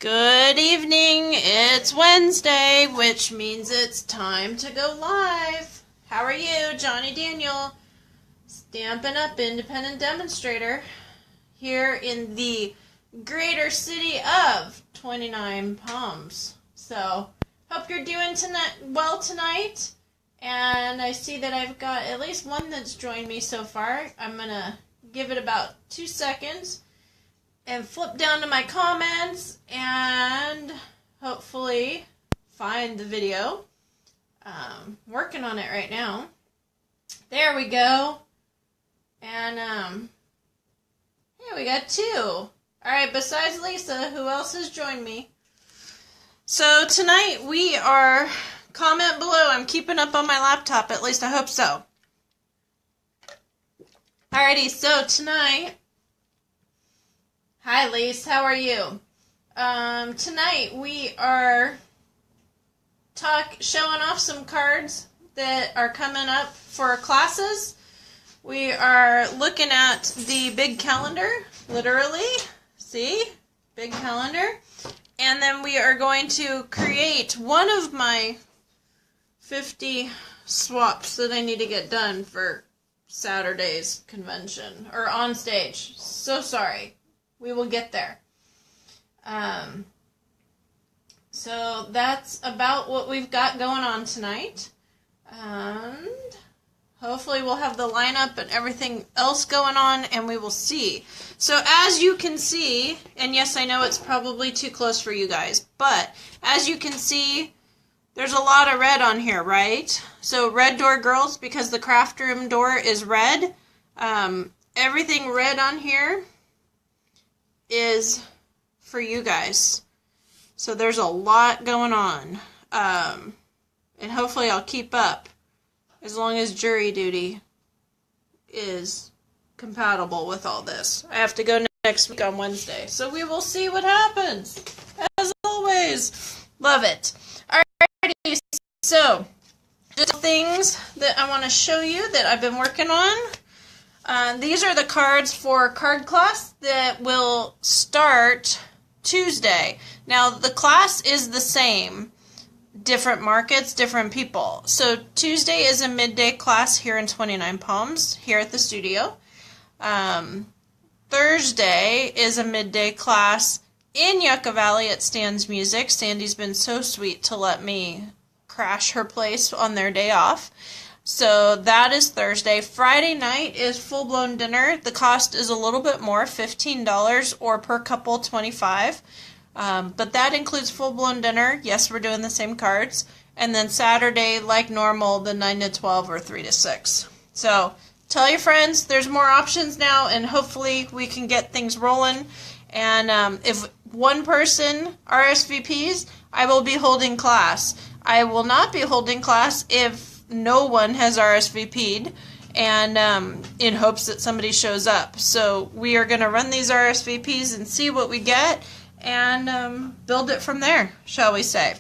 Good evening. It's Wednesday, which means it's time to go live. How are you? Johnny Daniel, Stampin' Up! Independent Demonstrator, here in the greater city of 29 Palms. So, hope you're doing well tonight. And I see that I've got at least one that's joined me so far. I'm going to give it about 2 seconds and flip down to my comments and hopefully find the video. Working on it right now. There we go. And yeah, we got 2. Alright, besides Lisa, who else has joined me? So tonight we are, comment below, I'm keeping up on my laptop, at least I hope so. Alrighty, so tonight, hi Lise, how are you? Tonight we are showing off some cards that are coming up for classes. We are looking at the big calendar, literally, see, big calendar. And then we are going to create one of my 50 swaps that I need to get done for Saturday's convention, or on stage. So sorry. We will get there. So that's about what we've got going on tonight. And hopefully we'll have the lineup and everything else going on, and we will see. So as you can see, and yes, I know it's probably too close for you guys, but as you can see, there's a lot of red on here, right? So red door girls, because the craft room door is red. Everything red on here is for you guys. So there's a lot going on. And hopefully I'll keep up as long as jury duty is compatible with all this. I have to go next week on Wednesday. So we will see what happens. As always. Love it. Alrighty, so just things that I want to show you that I've been working on. These are the cards for card class that will start Tuesday. Now, the class is the same. Different markets, different people. So, Tuesday is a midday class here in 29 Palms, here at the studio. Thursday is a midday class in Yucca Valley at Stan's Music. Sandy's been so sweet to let me crash her place on their day off. So that is Thursday. Friday night is full-blown dinner. The cost is a little bit more, $15, or per couple, $25. But that includes full-blown dinner. Yes, we're doing the same cards. And then Saturday, like normal, the 9 to 12 or 3 to 6. So tell your friends there's more options now, and hopefully we can get things rolling. And if one person RSVPs, I will be holding class. I will not be holding class if no one has RSVP'd, and in hopes that somebody shows up. So we are going to run these RSVPs and see what we get, and build it from there, shall we say.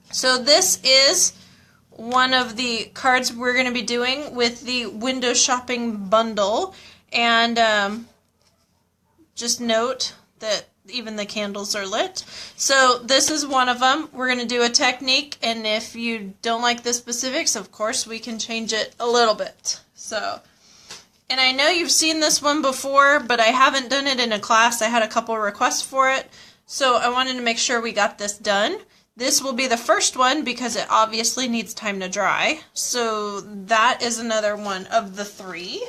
So this is one of the cards we're going to be doing with the window shopping bundle, and just note that even the candles are lit. So this is one of them. We're going to do a technique, and if you don't like the specifics, of course, we can change it a little bit. So, and I know you've seen this one before, but I haven't done it in a class. I had a couple requests for it, so I wanted to make sure we got this done. This will be the first one because it obviously needs time to dry. So that is another one of the 3.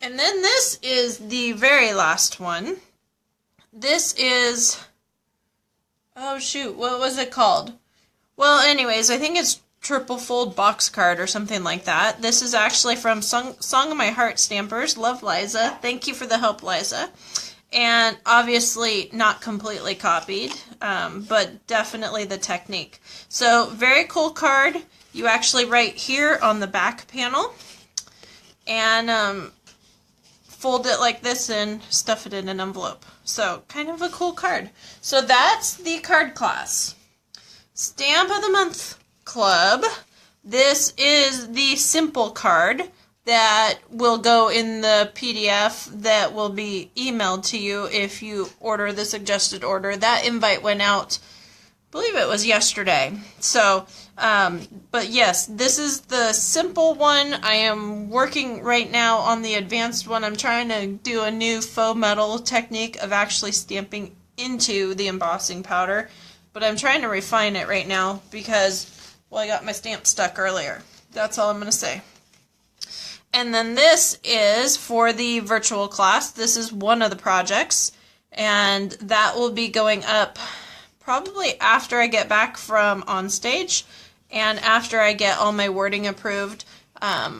And then this is the very last one. This is, oh shoot, what was it called? Well, anyways, I think it's triple fold box card or something like that. This is actually from Song of My Heart Stampers. Love, Liza. Thank you for the help, Liza. And obviously not completely copied, but definitely the technique. So very cool card. You actually write here on the back panel, and fold it like this and stuff it in an envelope. So kind of a cool card. So that's the card class. Stamp of the Month Club. This is the simple card. that will go in the PDF that will be emailed to you if you order the suggested order. That invite went out, I believe it was yesterday. So, but yes, this is the simple one. I am working right now on the advanced one. I'm trying to do a new faux metal technique of actually stamping into the embossing powder, but I'm trying to refine it right now because, well, I got my stamp stuck earlier. That's all I'm going to say. And then this is for the virtual class. This is one of the projects, and that will be going up probably after I get back from OnStage and after I get all my wording approved.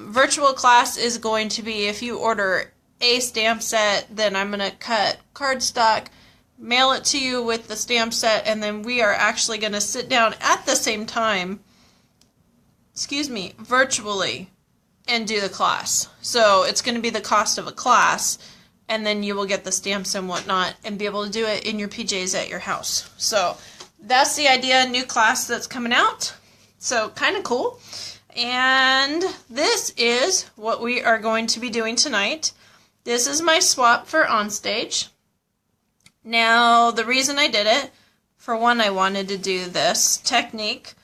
Virtual class is going to be, if you order a stamp set, then I'm going to cut cardstock, mail it to you with the stamp set, and then we are actually going to sit down at the same time, virtually, and do the class. So it's going to be the cost of a class, and then you will get the stamps and whatnot and be able to do it in your PJs at your house. So that's the idea, new class that's coming out. So kind of cool. And this is what we are going to be doing tonight. This is my swap for OnStage. Now, the reason I did it, for one, I wanted to do this technique,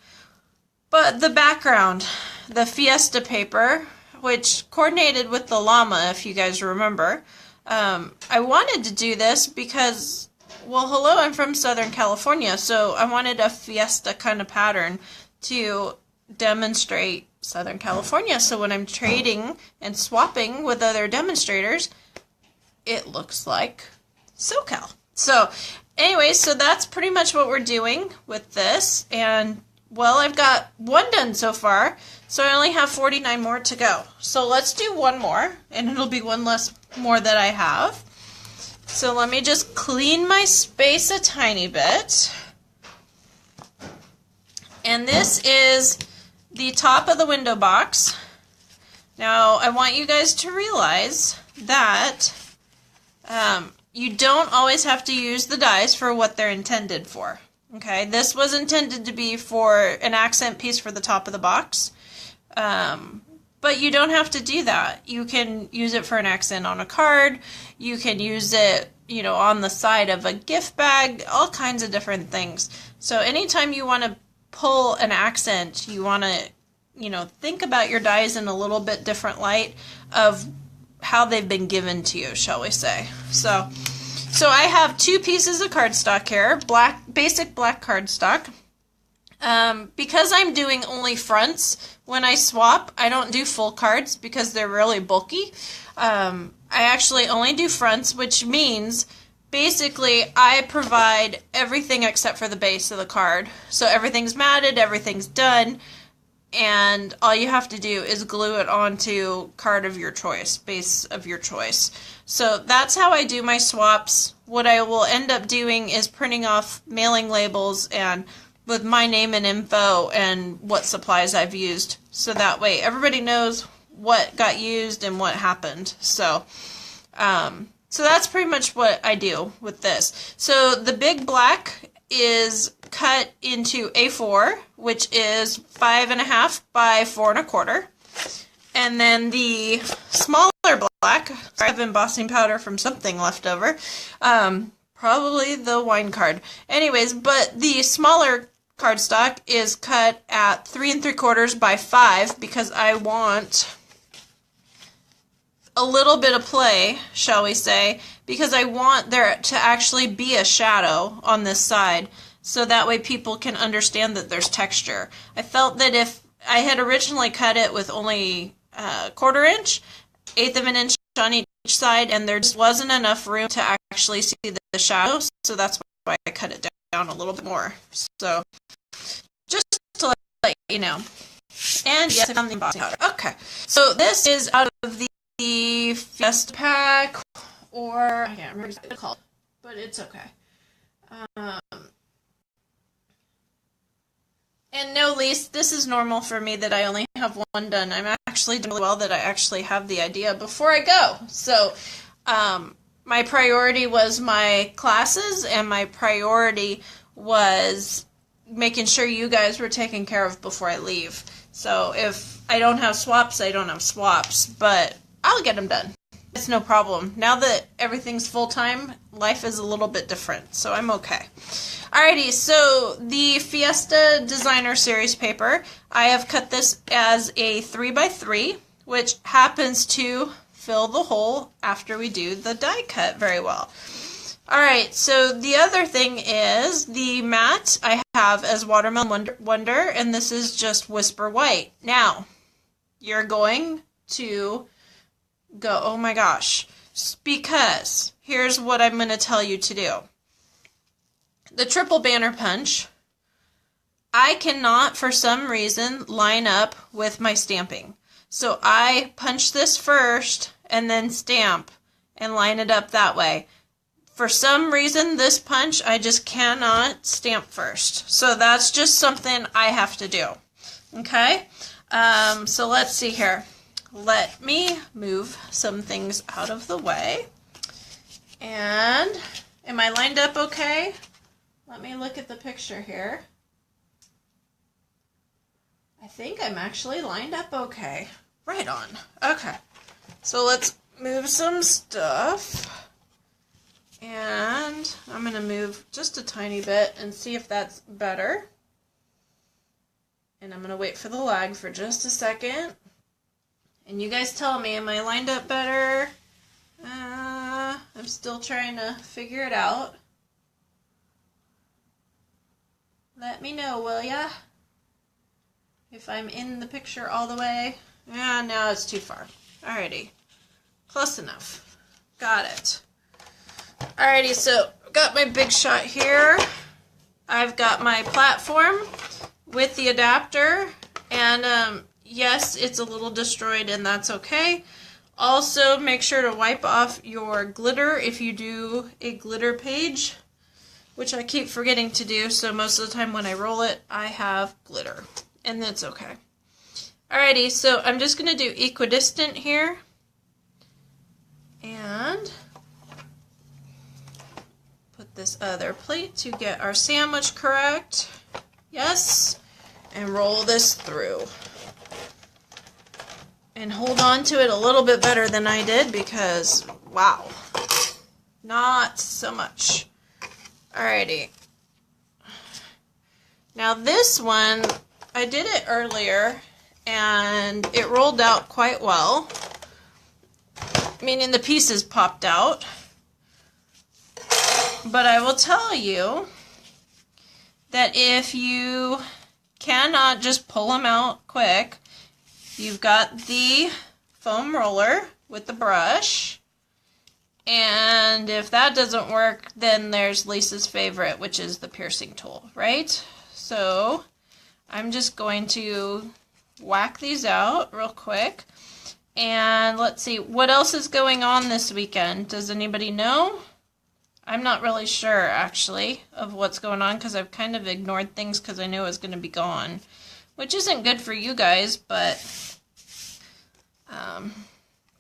but the background, the Fiesta paper, which coordinated with the llama, if you guys remember. I wanted to do this because, well, hello, I'm from Southern California, so I wanted a Fiesta kind of pattern to demonstrate Southern California. So when I'm trading and swapping with other demonstrators, it looks like SoCal. So anyway, so that's pretty much what we're doing with this. And well, I've got one done so far, so I only have 49 more to go. So let's do one more, and it'll be one less more that I have. So let me just clean my space a tiny bit. And this is the top of the window box. Now, I want you guys to realize that you don't always have to use the dies for what they're intended for. Okay, this was intended to be for an accent piece for the top of the box, but you don't have to do that. You can use it for an accent on a card. You can use it, you know, on the side of a gift bag, all kinds of different things. So anytime you want to pull an accent, you want to, you know, think about your dies in a little bit different light of how they've been given to you, shall we say. So I have two pieces of cardstock here, basic black cardstock. Because I'm doing only fronts when I swap, I don't do full cards because they're really bulky. I actually only do fronts, which means basically I provide everything except for the base of the card. So everything's matted, everything's done, and all you have to do is glue it onto card of your choice, base of your choice. So that's how I do my swaps. What I will end up doing is printing off mailing labels and with my name and info and what supplies I've used. So that way everybody knows what got used and what happened. So that's pretty much what I do with this. So the big black is cut into A4, which is 5.5 by 4 1/4. And then the smaller black, I have embossing powder from something left over, probably the wine card. Anyways, but the smaller cardstock is cut at 3 3/4 by 5 because I want a little bit of play, shall we say, because I want there to actually be a shadow on this side, so that way people can understand that there's texture. I felt that if I had originally cut it with only 1/4 inch, 1/8 of an inch on each side, and there just wasn't enough room to actually see the shadow, so that's why I cut it down a little bit more. So just to let you know. And yes, I found the embossing powder. Okay, so this is out of the Fiesta pack, or I can't remember what it's called, but it's okay. And no, least, this is normal for me that I only have one done. I'm actually doing really well that I actually have the idea before I go. So my priority was my classes, and my priority was making sure you guys were taken care of before I leave. So if I don't have swaps, I don't have swaps, but I'll get them done. It's no problem. Now that everything's full-time, life is a little bit different, so I'm okay. Alrighty, so the Fiesta Designer Series paper, I have cut this as a 3x3, which happens to fill the hole after we do the die cut very well. Alright, so the other thing is the mat I have as Watermelon Wonder, and this is just Whisper White. Now, you're going to go, oh my gosh, because here's what I'm going to tell you to do. The triple banner punch, I cannot for some reason line up with my stamping. So I punch this first and then stamp and line it up that way. For some reason, this punch, I just cannot stamp first. So that's just something I have to do. Okay? So let's see here. Let me move some things out of the way. And am I lined up okay? Let me look at the picture here. I think I'm actually lined up okay. Right on. Okay. So let's move some stuff. And I'm going to move just a tiny bit and see if that's better. And I'm going to wait for the lag for just a second. And you guys tell me, am I lined up better? I'm still trying to figure it out. Let me know, will ya? If I'm in the picture all the way. Yeah, no, it's too far. Alrighty. Close enough. Got it. Alrighty, so I've got my big shot here. I've got my platform with the adapter. And yes, it's a little destroyed, and that's okay. Also, make sure to wipe off your glitter if you do a glitter page, which I keep forgetting to do, so most of the time when I roll it, I have glitter, and that's okay. Alrighty, so I'm just going to do equidistant here, and put this other plate to get our sandwich correct. Yes, and roll this through. And hold on to it a little bit better than I did because, wow, not so much. Alrighty. Now this one, I did it earlier and it rolled out quite well, meaning the pieces popped out. But I will tell you that if you cannot just pull them out quick, you've got the foam roller with the brush, and if that doesn't work, then there's Lisa's favorite, which is the piercing tool, right? So I'm just going to whack these out real quick, and let's see, what else is going on this weekend? Does anybody know? I'm not really sure, actually, of what's going on, because I've kind of ignored things because I knew it was going to be gone. Which isn't good for you guys, but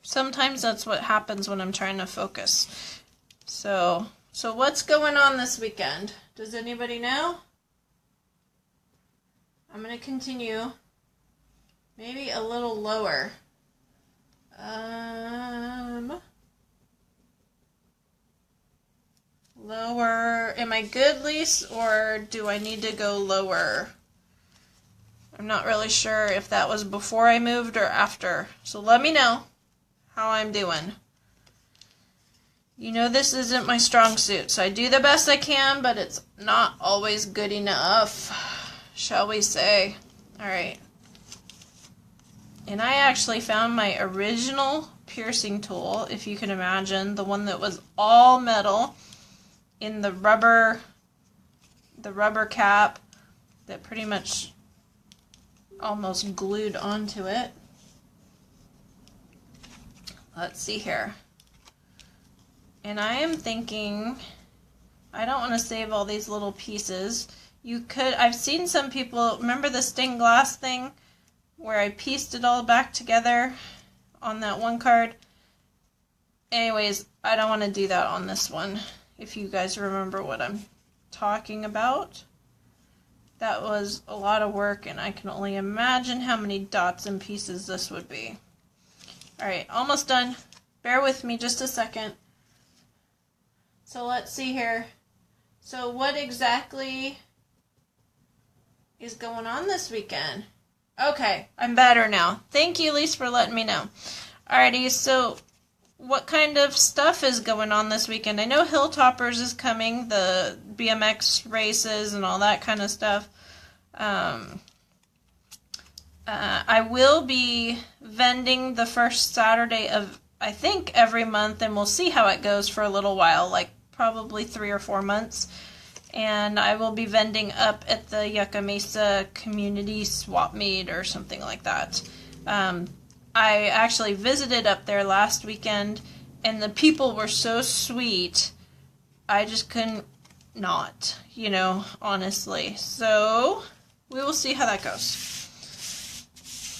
sometimes that's what happens when I'm trying to focus. So what's going on this weekend? Does anybody know? I'm going to continue maybe a little lower. Lower. Am I good, Lise, or do I need to go lower? I'm not really sure if that was before I moved or after. So let me know how I'm doing. You know this isn't my strong suit, so I do the best I can, but it's not always good enough, shall we say. Alright. And I actually found my original piercing tool, if you can imagine, the one that was all metal, in the rubber cap that pretty much almost glued onto it. Let's see here. And I am thinking, I don't want to save all these little pieces. You could, I've seen some people, remember the stained glass thing where I pieced it all back together on that one card? Anyways, I don't want to do that on this one. If you guys remember what I'm talking about. That was a lot of work, and I can only imagine how many dots and pieces this would be. Alright, almost done. Bear with me just a second. So let's see here. So what exactly is going on this weekend? Okay, I'm better now. Thank you, Lise, for letting me know. Alrighty, so what kind of stuff is going on this weekend? I know Hilltoppers is coming, the BMX races and all that kind of stuff. I will be vending the first Saturday of, I think, every month, and we'll see how it goes for a little while, like probably 3 or 4 months. And I will be vending up at the Yucca Mesa Community Swap Meet or something like that. I actually visited up there last weekend, and the people were so sweet, I just couldn't not, you know, honestly. So, we will see how that goes.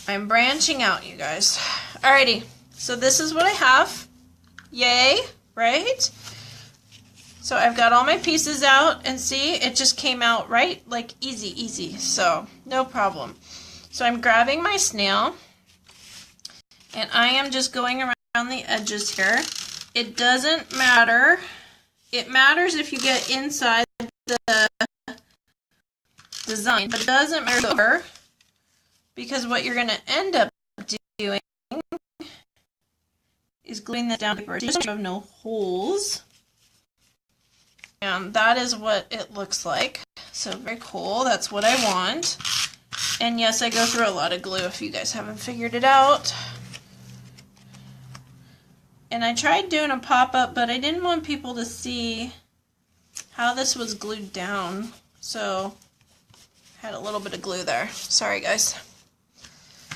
I'm branching out, you guys. Alrighty, so this is what I have. Yay, right? So I've got all my pieces out, and see, it just came out right, like easy, so no problem. So I'm grabbing my snail, and I am just going around the edges here. It doesn't matter. It matters if you get inside the design, but it doesn't matter because what you're going to end up doing is gluing that down to paper. Just have no holes. And that is what it looks like. So very cool. That's what I want. And yes, I go through a lot of glue if you guys haven't figured it out. And I tried doing a pop-up, but I didn't want people to see how this was glued down. So I had a little bit of glue there. Sorry, guys.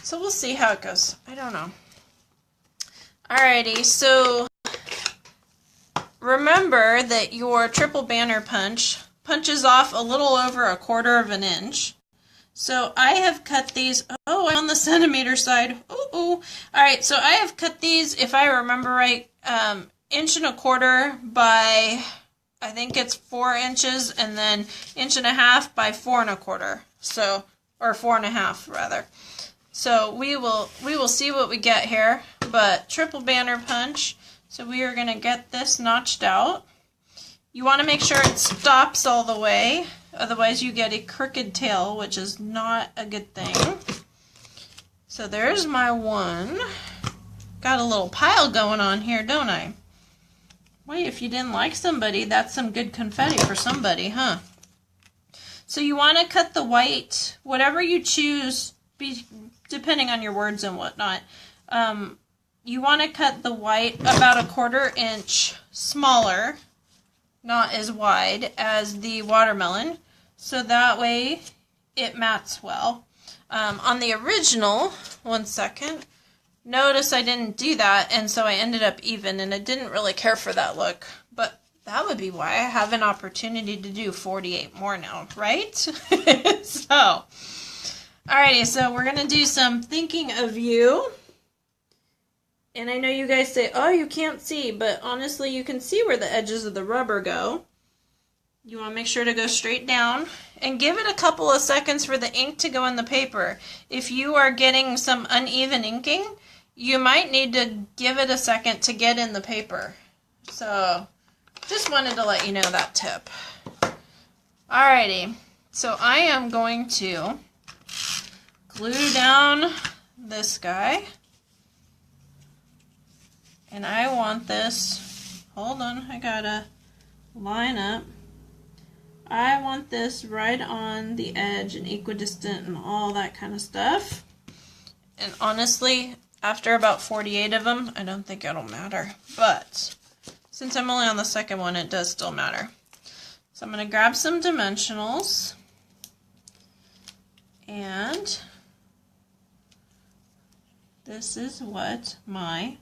So we'll see how it goes. I don't know. Alrighty, so remember that your triple banner punch punches off a little over 1/4 inch. So I have cut these, oh, I'm on the centimeter side. Ooh. Alright, so I have cut these, if I remember right, 1 1/4 by, I think it's 4 inches, and then 1.5 by 4 1/4. So, or 4.5 rather. So we will see what we get here, but triple banner punch. So we are going to get this notched out. You want to make sure it stops all the way, otherwise you get a crooked tail, which is not a good thing. So there's my one. Got a little pile going on here, don't I? Wait, if you didn't like somebody, that's some good confetti for somebody, huh? So you want to cut the white, whatever you choose, depending on your words and whatnot. You want to cut the white about 1/4 inch smaller, not as wide as the watermelon, so that way it mats well. On the original, one second, notice I didn't do that, and so I ended up even, and I didn't really care for that look, but that would be why I have an opportunity to do 48 more now, right? So, alrighty, so we're going to do some thinking of you. And I know you guys say, oh, you can't see, but honestly, you can see where the edges of the rubber go. You want to make sure to go straight down and give it a couple of seconds for the ink to go in the paper. If you are getting some uneven inking, you might need to give it a second to get in the paper. So, just wanted to let you know that tip. Alrighty, so I am going to glue down this guy. And I want this, hold on, I gotta line up. I want this right on the edge and equidistant and all that kind of stuff. And honestly, after about 48 of them, I don't think it'll matter. But since I'm only on the second one, it does still matter. So I'm going to grab some dimensionals. And this is what my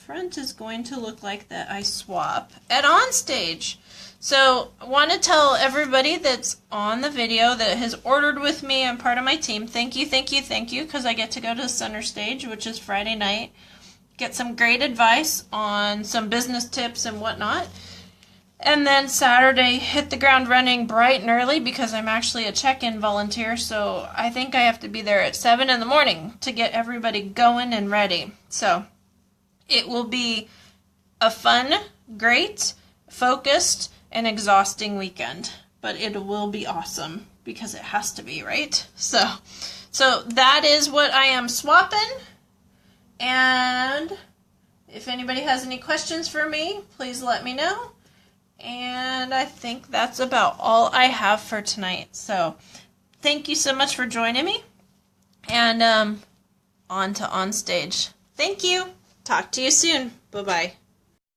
front is going to look like that I swap at OnStage. So I want to tell everybody that's on the video that has ordered with me and part of my team, thank you, because I get to go to Center Stage, which is Friday night, get some great advice on some business tips and whatnot. And then Saturday, hit the ground running bright and early because I'm actually a check-in volunteer, so I think I have to be there at 7 in the morning to get everybody going and ready. So it will be a fun, great, focused, and exhausting weekend. But it will be awesome because it has to be, right? So that is what I am swapping. And if anybody has any questions for me, please let me know. And I think that's about all I have for tonight. So thank you so much for joining me. And on to OnStage. Thank you. Talk to you soon. Bye-bye.